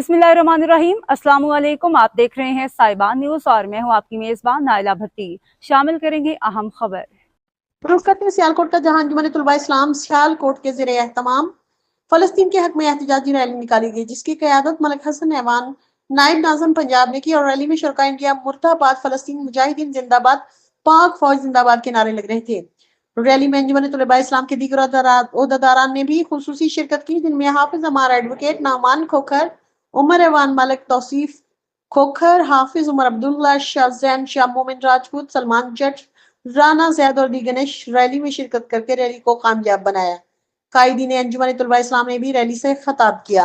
बिस्मिल्लाहिर्रहमानिर्रहीम। अस्सलाम वालेकुम। आप देख रहे हैं साहिबान न्यूज़ और मैं हूं आपकी मेज़बान नाइला भट्टी। शामिल करेंगे अहम खबर। रुख करते हैं सियालकोट का, जहां अंजुमन तुलबा इस्लाम सियालकोट के ज़रिए एहतमाम फलस्तीन के हक में एहतजाजी रैली निकाली गई, जिसकी क़यादत मलिक हसन ऐवान नायब नाज़िम पंजाब ने की। और रैली में शुरका इंडिया मुर्दाबाद, फलस्तीन मुजाहिदीन जिंदाबाद, पाक फौज जिंदाबाद के नारे लग रहे थे। रैली में अंजुमन तुलबा इस्लाम के दीगर ओहदेदारान ने भी खुसूसी शिरकत की, जिनमें हाफिज अमार एडवोकेट नामान खोखर, उमर ऐवान मलिक तौसीफ खोखर, हाफिज उमर अब्दुल्ला, शाह जैन, शाह मोमिन राजपूत, सलमान जट, राना जैद और दी गणेश रैली में शिरकत करके रैली को कामयाब बनाया। कायदीन अंजुमन तुलबा इस्लाम ने भी रैली से खिताब किया।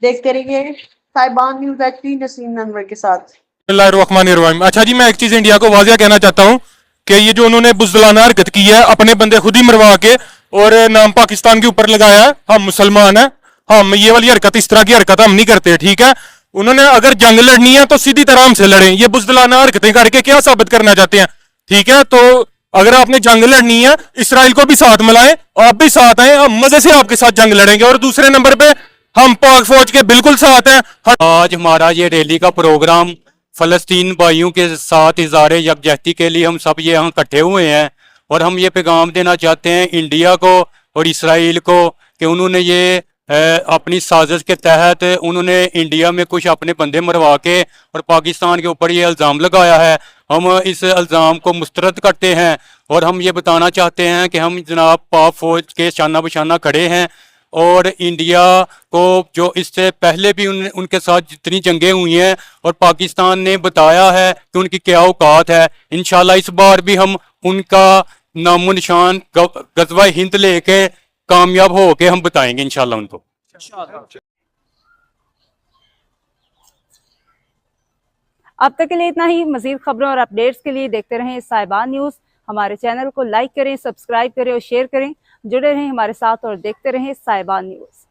देखते रहिए साहिबान न्यूज़ HD नसीम अनवर के साथ। अच्छा जी, मैं एक चीज इंडिया को वाजिया कहना चाहता हूँ कि ये जो उन्होंने बुज़दिलाना हरकत की है, अपने बंदे खुद ही मरवा के और नाम पाकिस्तान के ऊपर लगाया है। हम मुसलमान हैं, हम ये वाली हरकत, इस तरह की हरकत हम नहीं करते, ठीक है। उन्होंने अगर जंग लड़नी है तो सीधी तरह हमसे लड़ें। ये बुज़दिलाना हरकतें करके क्या साबित करना चाहते हैं, ठीक है। तो अगर आपने जंग लड़नी है, इसराइल को भी साथ मिलाएं, आप भी साथ आए, हम मजे से आपके साथ जंग लड़ेंगे। और दूसरे नंबर पे हम पाक फौज के बिल्कुल साथ हैं। आज हमारा ये रैली का प्रोग्राम फलस्तीन भाइयों के साथ इज़हार यकजहती के लिए हम सब ये यहाँ इकट्ठे हुए हैं और हम ये पैगाम देना चाहते हैं इंडिया को और इसराइल को कि उन्होंने ये अपनी साजिश के तहत उन्होंने इंडिया में कुछ अपने बंदे मरवा के और पाकिस्तान के ऊपर ये इल्ज़ाम लगाया है। हम इस इल्ज़ाम को मुस्तरद करते हैं और हम ये बताना चाहते हैं कि हम जनाब पाक फौज के शाना बशाना खड़े हैं। और इंडिया को जो इससे पहले भी उनके साथ जितनी जंगें हुई हैं और पाकिस्तान ने बताया है कि उनकी क्या औकात है, इंशाल्लाह इस बार भी हम उनका नामो निशान गज़वा हिंद लेके कामयाब हो के हम बताएंगे इंशाल्लाह उनको। अब तक के लिए इतना ही। मजीद खबरों और अपडेट्स के लिए देखते रहें साहिबान न्यूज़। हमारे चैनल को लाइक करें, सब्सक्राइब करें और शेयर करें। जुड़े रहें हमारे साथ और देखते रहें साहिबान न्यूज़।